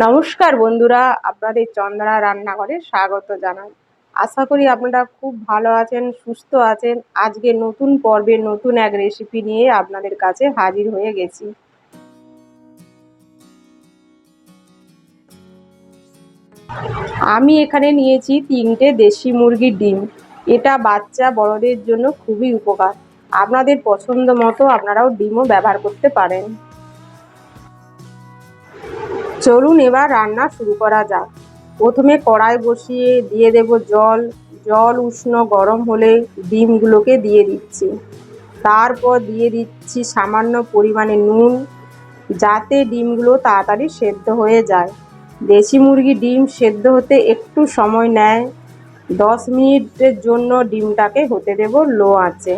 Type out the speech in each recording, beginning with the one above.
নমস্কার বন্ধুরা, আপনাদের চন্দনা রান্নাঘরে স্বাগত জানাই। আশা করি আপনারা খুব ভালো আছেন, সুস্থ আছেন। আজকে নতুন পর্বে নতুন এক রেসিপি নিয়ে আপনাদের কাছে হাজির হয়ে গেছি। আমি এখানে নিয়েছি 3টে দেশি মুরগির ডিম। এটা বাচ্চা বড়দের জন্য খুবই উপকার। আপনাদের পছন্দ মতো আপনারাও ডিমও ব্যবহার করতে পারেন। চলুন এবার রান্না শুরু করা যাক। প্রথমে কড়াই বসিয়ে দিয়ে দেব জল। জল উষ্ণ গরম হলে ডিমগুলোকে দিয়ে দিচ্ছি। তারপর দিয়ে দিচ্ছি সামান্য পরিমাণে নুন, যাতে ডিমগুলো তাড়াতাড়ি সেদ্ধ হয়ে যায়। দেশি মুরগি ডিম সেদ্ধ হতে একটু সময় নেয়। 10 মিনিটের জন্য ডিমটাকে হতে দেব লো আঁচে।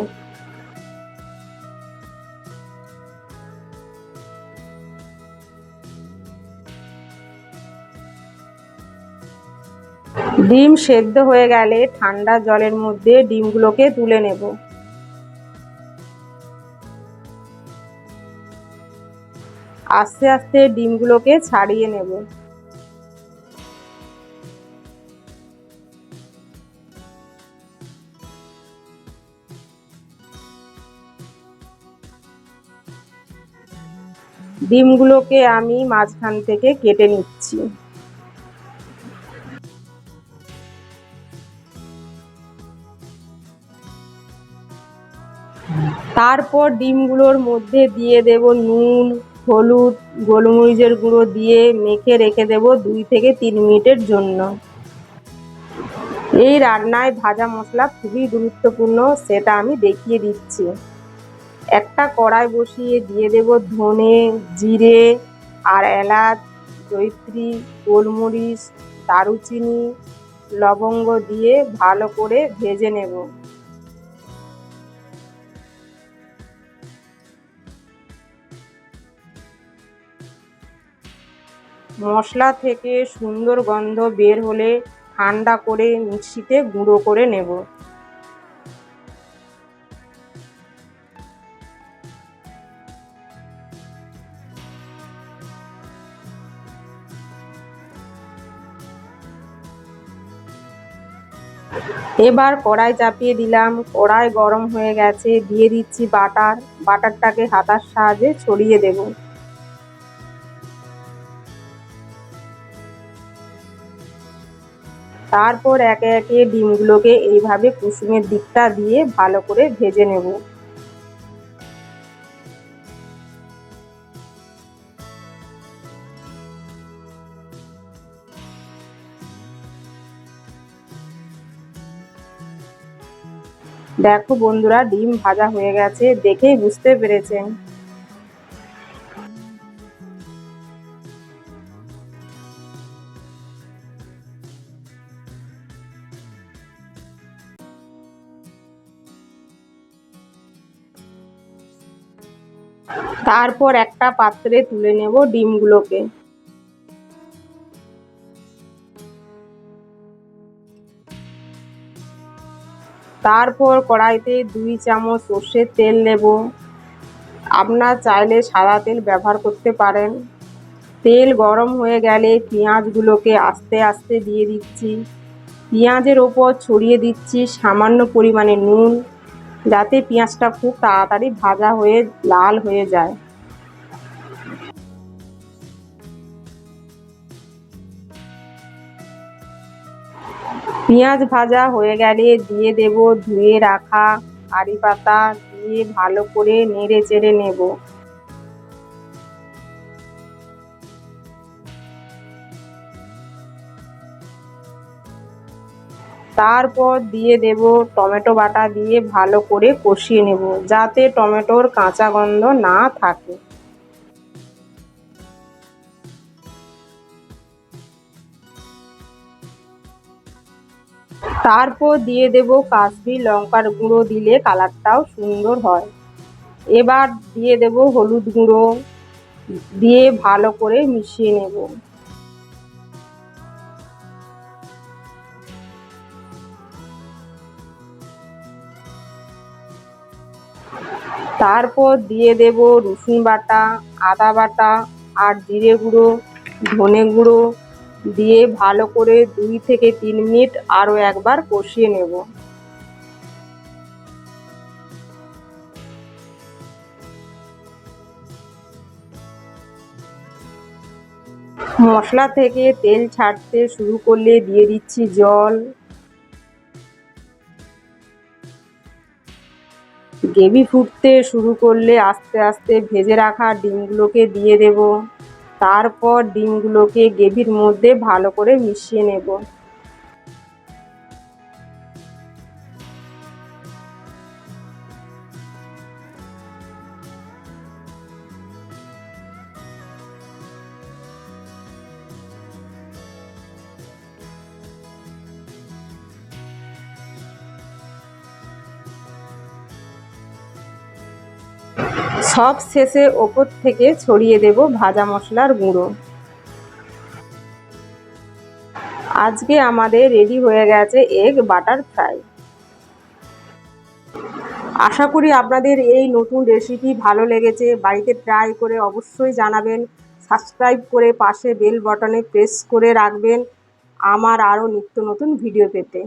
ডিম সেদ্ধ হয়ে গেলে ঠান্ডা জলের মধ্যে ডিমগুলোকে তুলে নেব। আস্তে আস্তে ডিমগুলোকে ছাড়িয়ে নেব। ডিমগুলোকে আমি মাঝখান থেকে কেটে নিচ্ছি। তারপর ডিমগুলোর মধ্যে দিয়ে দেব নুন, হলুদ, গোলমরিচের গুঁড়ো দিয়ে মেখে রেখে দেব 2 থেকে 3 মিনিটের জন্য। এই রান্নায় ভাজা মশলা খুবই গুরুত্বপূর্ণ, সেটা আমি দেখিয়ে দিচ্ছি। একটা কড়াই বসিয়ে দিয়ে দেব ধনে, জিরে আর এলাচ, জয়িত্রী, গোলমরিচ, দারুচিনি, লবঙ্গ দিয়ে ভালো করে ভেজে নেব। মশলা থেকে সুন্দর গন্ধ বের হলে ঠান্ডা করে মিক্সিতে গুঁড়ো করে নেব। এবার কড়াই চাপিয়ে দিলাম। কড়াই গরম হয়ে গেছে, দিয়ে দিচ্ছি বাটার। বাটারটাকে হাতার সাহায্যে ছড়িয়ে দেব। তারপর একে একে ডিমগুলোকে এইভাবে কুসুমের দিকটা দিয়ে ভালো করে ভেজে নেব। দেখো বন্ধুরা, ডিম ভাজা হয়ে গেছে, দেখেই বুঝতে পেরেছেন। তারপর একটা পাত্রে তুলে নেব ডিমগুলোকে। তারপর কড়াইতে 2 চামচ সর্ষের তেল নেব। আপনারা চাইলে সাদা তেল ব্যবহার করতে পারেন। তেল গরম হয়ে গেলে পেঁয়াজগুলোকে আস্তে আস্তে দিয়ে দিচ্ছি। পেঁয়াজের ওপর ছড়িয়ে দিচ্ছি সামান্য পরিমাণে নুন, যাতে পেঁয়াজটা খুব তাড়াতাড়ি ভাজা হয়ে লাল হয়ে যায়। পেঁয়াজ ভাজা হয়ে গেলে দিয়ে দেব ধুয়ে রাখা কারি পাতা, দিয়ে ভালো করে নেড়ে চেড়ে নেব। তারপর দিয়ে দেব টমেটো বাটা, দিয়ে ভালো করে কষিয়ে নেব, যাতে টমেটোর কাঁচা গন্ধ না থাকে। তারপর দিয়ে দেব কাশ্মীরি লঙ্কার গুঁড়ো, দিলে কালারটাও সুন্দর হয়। এবার দিয়ে দেব হলুদ গুঁড়ো, দিয়ে ভালো করে মিশিয়ে নেব। তারপর দিয়ে দেব রসুন বাটা, আদা বাটা আর জিরে গুঁড়ো, ধনে গুঁড়ো দিয়ে ভালো করে 2 থেকে 3 মিনিট আরও একবার কষিয়ে নেব। মশলা থেকে তেল ছাড়তে শুরু করলে দিয়ে দিচ্ছি জল। গ্রেভি ফুটতে শুরু করলে আস্তে আস্তে ভেজে রাখা ডিমগুলোকে দিয়ে দেব। তারপর ডিমগুলোকে গ্রেভির মধ্যে ভালো করে মিশিয়ে নেব। সব শেষে ওপর থেকে ছড়িয়ে দেব ভাজা মশলার গুঁড়ো। আজকে আমাদের রেডি হয়ে গেছে এগ বাটার ফ্রাই। আশা করি আপনাদের এই নতুন রেসিপি ভালো লেগেছে। বাড়িতে ট্রাই করে অবশ্যই জানাবেন। সাবস্ক্রাইব করে পাশে বেল বাটনে প্রেস করে রাখবেন আমার আরও নিত্য নতুন ভিডিও পেতে।